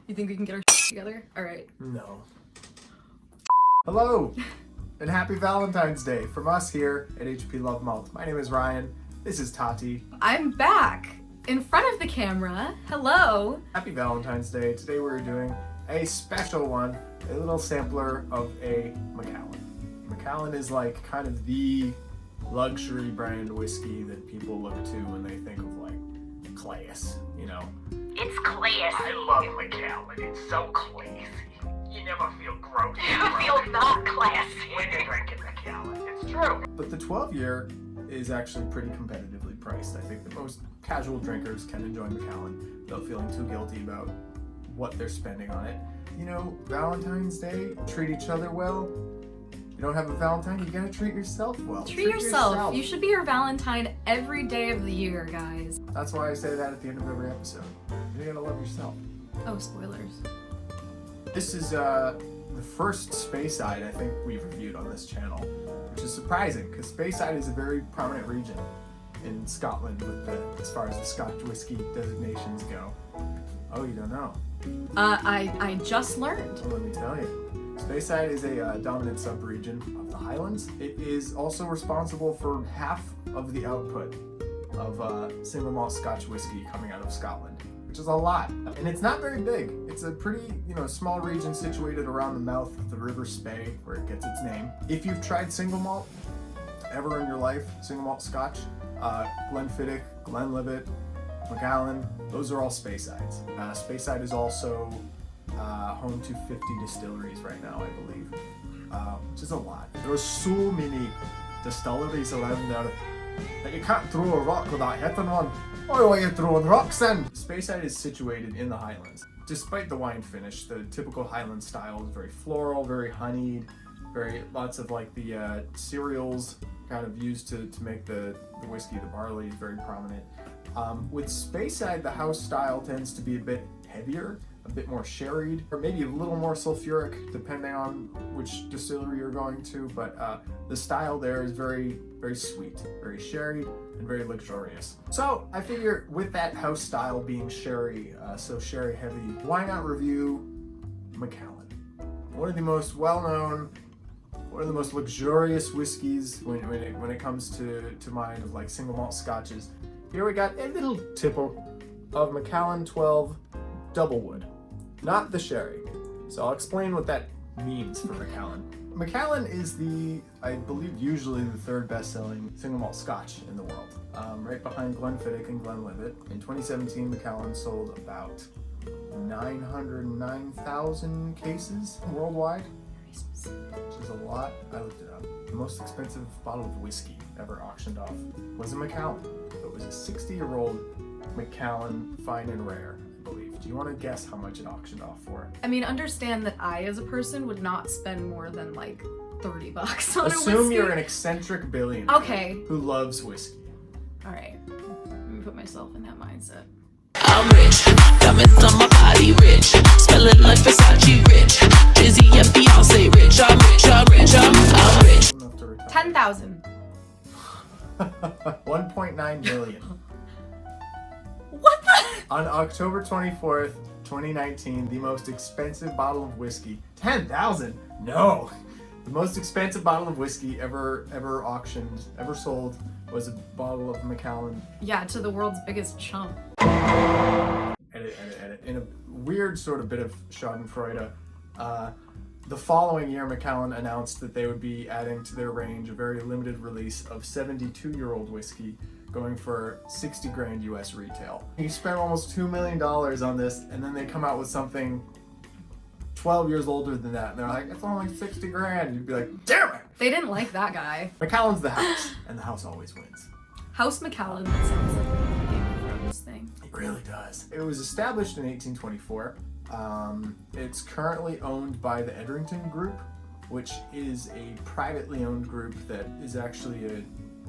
You think we can get our together? All right. No. Hello, and happy Valentine's Day from us here at HPLoveMalt. My name is Ryan. This is Taty. I'm back in front of the camera. Hello. Happy Valentine's Day. Today we're doing a special one, a little sampler of a Macallan. Macallan is like kind of the luxury brand whiskey that people look to when they think of like class, you know. It's classy. I love Macallan. It's so classy. You never feel gross. You feel not classy. When you're drinking Macallan. It's true. But the 12-year is actually pretty competitively priced. I think the most casual drinkers can enjoy Macallan without feeling too guilty about what they're spending on it. You know, Valentine's Day, treat each other well. You don't have a Valentine, you gotta treat yourself well. Treat yourself. You should be your Valentine every day of the year, guys. That's why I say that at the end of every episode. You gotta love yourself. Oh, spoilers. This is the first Speyside I think we've reviewed on this channel, which is surprising because Speyside is a very prominent region in Scotland with as far as the Scotch whiskey designations go. Oh, you don't know? I just learned. Well, let me tell you. Speyside is a dominant sub-region of the Highlands. It is also responsible for half of the output of single malt Scotch whiskey coming out of Scotland, which is a lot. And it's not very big. It's a pretty, small region situated around the mouth of the River Spey, where it gets its name. If you've tried single malt ever in your life, single malt Scotch, Glenfiddich, Glenlivet, Macallan, those are all Speysides. Speyside is also home to 50 distilleries right now, I believe, which is a lot. There are so many distilleries around there that you can't throw a rock without hitting one. Why are you throwing rocks in? Speyside is situated in the Highlands. Despite the wine finish, the typical Highland style is very floral, very honeyed, lots of like the cereals kind of used to make the whiskey, the barley is very prominent. With Speyside, the house style tends to be a bit heavier, a bit more sherried, or maybe a little more sulfuric depending on which distillery you're going to, but the style there is very, very sweet, very sherried, and very luxurious. So I figure with that house style being sherry, so sherry heavy, why not review Macallan? One of the most well-known, one of the most luxurious whiskeys when it comes to mind of like single malt scotches. Here we got a little tipple of Macallan 12 Double Wood, not the sherry. So I'll explain what that means for Macallan. Macallan is I believe, usually the third best-selling single malt Scotch in the world, right behind Glenfiddich and Glenlivet. In 2017, Macallan sold about 909,000 cases worldwide, which is a lot. I looked it up. The most expensive bottle of whiskey ever auctioned off was a Macallan. It was a 60-year-old Macallan Fine and Rare, I believe. Do you want to guess how much it auctioned off for? I mean, understand that I, as a person, would not spend more than like $30 on a whiskey. Assume you're an eccentric billionaire who loves whiskey. All right, let me put myself in that mindset. I'm rich, diamonds on my body rich, smelling like Versace rich, Jay-Z and Beyonce rich, I'm rich, I'm rich, I'm rich. 10,000. 1.9 million. What the? On October 24th, 2019, the most expensive bottle of whiskey, 10,000? No! The most expensive bottle of whiskey ever auctioned, ever sold, was a bottle of Macallan. Yeah, to the world's biggest chump. Edit. In a weird sort of bit of schadenfreude, the following year, Macallan announced that they would be adding to their range a very limited release of 72-year-old whiskey, going for 60 grand US retail. He spent almost $2 million on this, and then they come out with something 12 years older than that, and they're like, it's only 60 grand. You'd be like, damn it! They didn't like that guy. Macallan's the house, and the house always wins. House Macallan, that sounds like a Game of Thrones thing. It really does. It was established in 1824. It's currently owned by the Edrington Group, which is a privately owned group that is actually a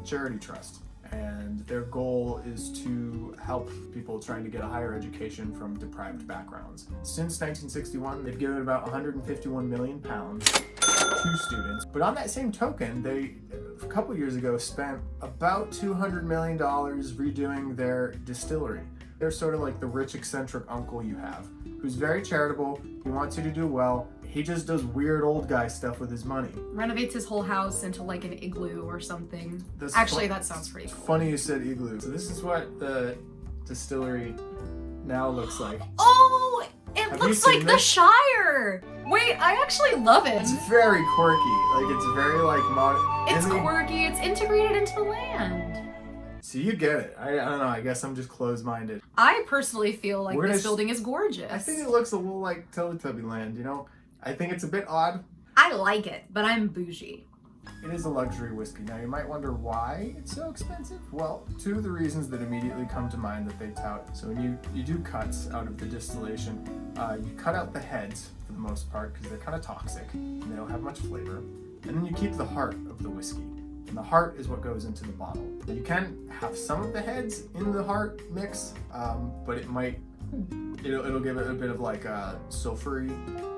charity trust. And their goal is to help people trying to get a higher education from deprived backgrounds. Since 1961, they've given about £151 million to students. But on that same token, they, a couple years ago, spent about $200 million redoing their distillery. They're sort of like the rich eccentric uncle you have who's very charitable. He wants you to do well. He just does weird old guy stuff with his money. Renovates his whole house into like an igloo or something. That's Actually, that sounds pretty cool. Funny you said igloo. So this is what the distillery now looks like. Oh, it Have you looks seen like the this? Shire. Wait, I actually love it. It's very quirky. Like it's very like modern. It's quirky. It's integrated into the land. So you get it. I don't know. I guess I'm just closed-minded. I personally feel like Where this does- building is gorgeous. I think it looks a little like Teletubby Land, you know? I think it's a bit odd. I like it, but I'm bougie. It is a luxury whiskey. Now you might wonder why it's so expensive. Well, two of the reasons that immediately come to mind that they tout. So when you do cuts out of the distillation, you cut out the heads for the most part because they're kind of toxic and they don't have much flavor. And then you keep the heart of the whiskey. And the heart is what goes into the bottle. You can have some of the heads in the heart mix, but it'll give it a bit of like a sulfury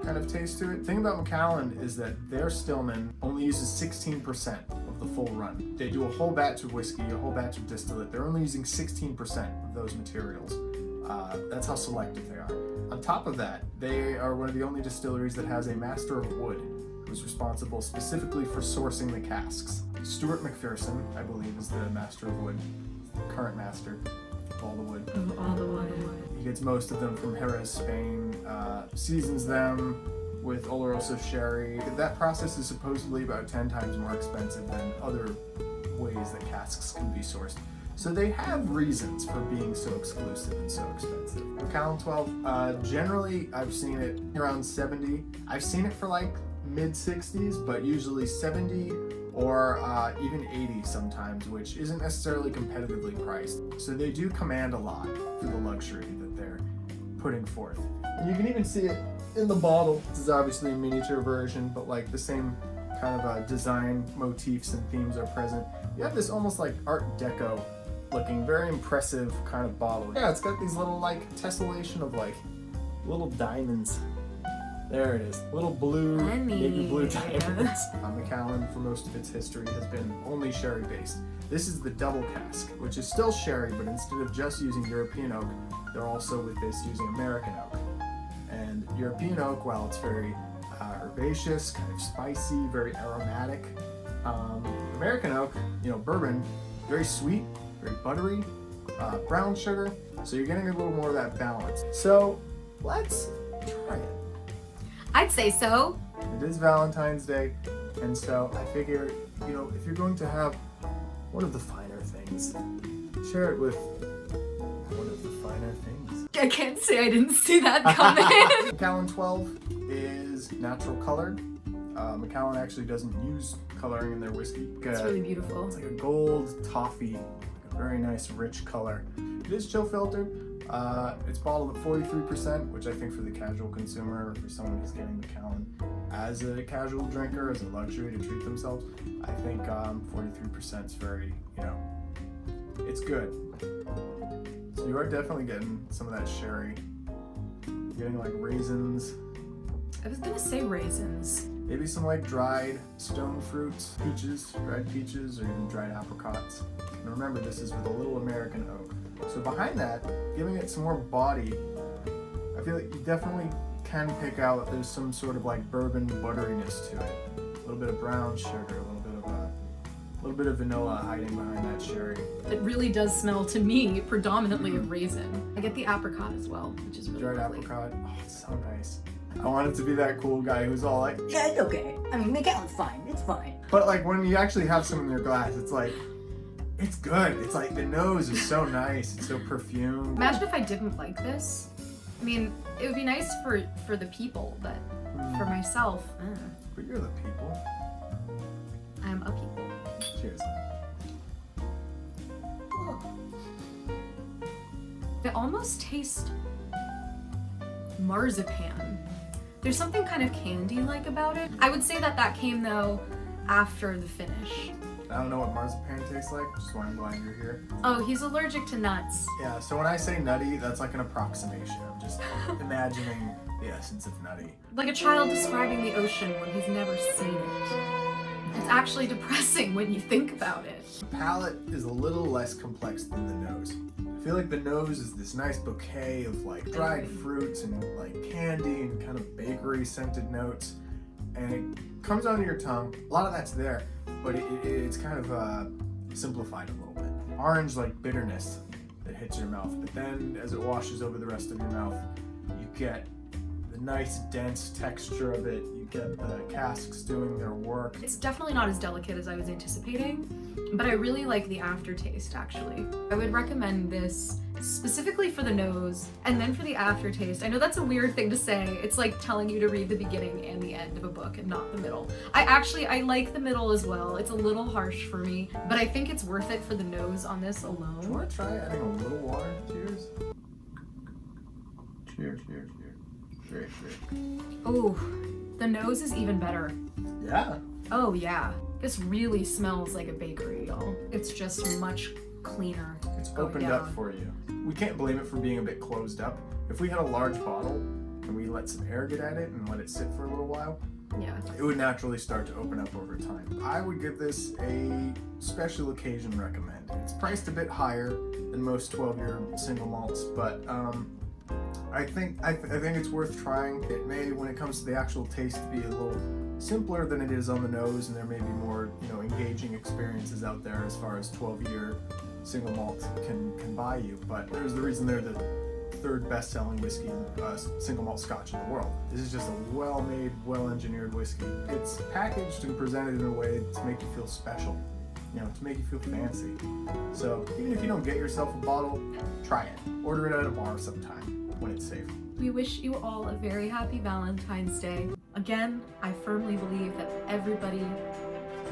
kind of taste to it. The thing about Macallan is that their Stillman only uses 16% of the full run. They do a whole batch of whiskey, a whole batch of distillate. They're only using 16% of those materials. That's how selective they are. On top of that, they are one of the only distilleries that has a master of wood who's responsible specifically for sourcing the casks. Stuart McPherson, I believe, is the master of wood, the current master of all the wood. All the way. He gets most of them from Jerez, Spain, seasons them with Oloroso sherry. That process is supposedly about 10 times more expensive than other ways that casks can be sourced. So they have reasons for being so exclusive and so expensive. Macallan 12, generally I've seen it around 70. I've seen it for like mid 60s, but usually 70 or even 80 sometimes, which isn't necessarily competitively priced. So they do command a lot for the luxury that they're putting forth. And you can even see it in the bottle. This is obviously a miniature version, but like the same kind of design motifs and themes are present. You have this almost like Art Deco looking, very impressive kind of bottle. Yeah, it's got these little like tessellation of like little diamonds. There it is. Little blue, navy blue diamonds. Macallan, for most of its history, has been only sherry based. This is the Double Cask, which is still sherry, but instead of just using European oak, they're also with this using American oak. And European oak, while it's very herbaceous, kind of spicy, very aromatic, American oak, bourbon, very sweet, very buttery, brown sugar. So you're getting a little more of that balance. So let's try it. I'd say so. It is Valentine's Day, and so I figure, if you're going to have one of the finer things, share it with one of the finer things. I can't say I didn't see that coming. Macallan 12 is natural colored. Macallan actually doesn't use coloring in their whiskey. It's really beautiful. It's like a gold toffee, like a very nice rich color. It is chill filtered. It's bottled at 43%, which I think for the casual consumer, or for someone who's getting Macallan as a casual drinker, as a luxury to treat themselves, I think 43% is very, it's good. So you are definitely getting some of that sherry. You're getting like raisins, I was gonna say raisins. maybe some like dried stone fruits, peaches, dried peaches, or even dried apricots. And remember, this is with a little American oak. So behind that, giving it some more body, I feel like you definitely can pick out that there's some sort of like bourbon butteriness to it. A little bit of brown sugar, a little bit of vanilla hiding behind that sherry. It really does smell to me predominantly of raisin. I get the apricot as well, which is really Dried lovely. apricot, oh, it's so nice. I wanted to be that cool guy who's all like, Yeah, it's okay. I mean, Macallan's fine. It's fine. but like when you actually have some in your glass, it's like, it's good. It's like the nose is so nice. It's so perfumed. Imagine if I didn't like this. I mean, it would be nice for the people, but for myself, But you're the people. I'm a people. Cheers. They almost taste marzipan. There's something kind of candy-like about it. I would say that came though after the finish. I don't know what marzipan tastes like, which is why I'm glad you're here. Oh, he's allergic to nuts. Yeah, so when I say nutty, that's like an approximation. I'm just imagining the essence of nutty. Like a child describing the ocean when he's never seen it. It's actually depressing when you think about it. The palate is a little less complex than the nose. I feel like the nose is this nice bouquet of like dried fruits and like candy and kind of bakery scented notes, and it comes onto your tongue. A lot of that's there, but it's kind of simplified a little bit. Orange like bitterness that hits your mouth, but then as it washes over the rest of your mouth, you get the nice dense texture of it. You get the casks doing their work. It's definitely not as delicate as I was anticipating, but I really like the aftertaste actually. I would recommend this specifically for the nose and then for the aftertaste. I know that's a weird thing to say. It's like telling you to read the beginning and the end of a book and not the middle. I like the middle as well. It's a little harsh for me, but I think it's worth it for the nose on this alone. Do you want to try adding a little water? Cheers. Cheers, cheers, cheers. Cheers, cheers. Ooh, the nose is even better. Yeah. Oh yeah. This really smells like a bakery, y'all. It's just much cleaner. It's going opened down. up for you. We can't blame it for being a bit closed up. If we had a large bottle and we let some air get at it and let it sit for a little while, Yeah. it would naturally start to open up over time. I would give this a special occasion recommend. It's priced a bit higher than most 12-year single malts, but I think it's worth trying. It may, when it comes to the actual taste, be a little simpler than it is on the nose, and there may be more, engaging experiences out there as far as 12-year single malt can buy you. But there's the reason they're the third best-selling whiskey, single malt Scotch in the world. This is just a well-made, well-engineered whiskey. It's packaged and presented in a way to make you feel special, to make you feel fancy. So even if you don't get yourself a bottle, try it. Order it at a bar sometime when it's safe. We wish you all a very happy Valentine's Day. Again, I firmly believe that everybody,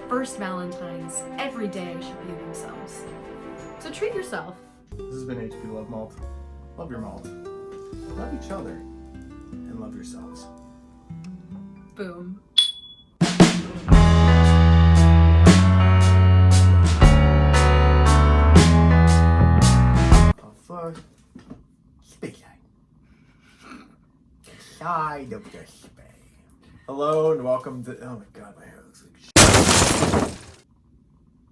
first Valentine's, every day should be themselves. So treat yourself. This has been HPLoveMalt. Love your malt. Love each other. And love yourselves. Boom. For Speyside. Side of the Spey. Hello and welcome to. Oh my god, my hair looks like shit.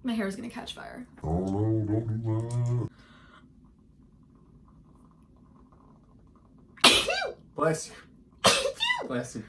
My hair is gonna catch fire. Oh no, don't do that. Bless you. Bless you.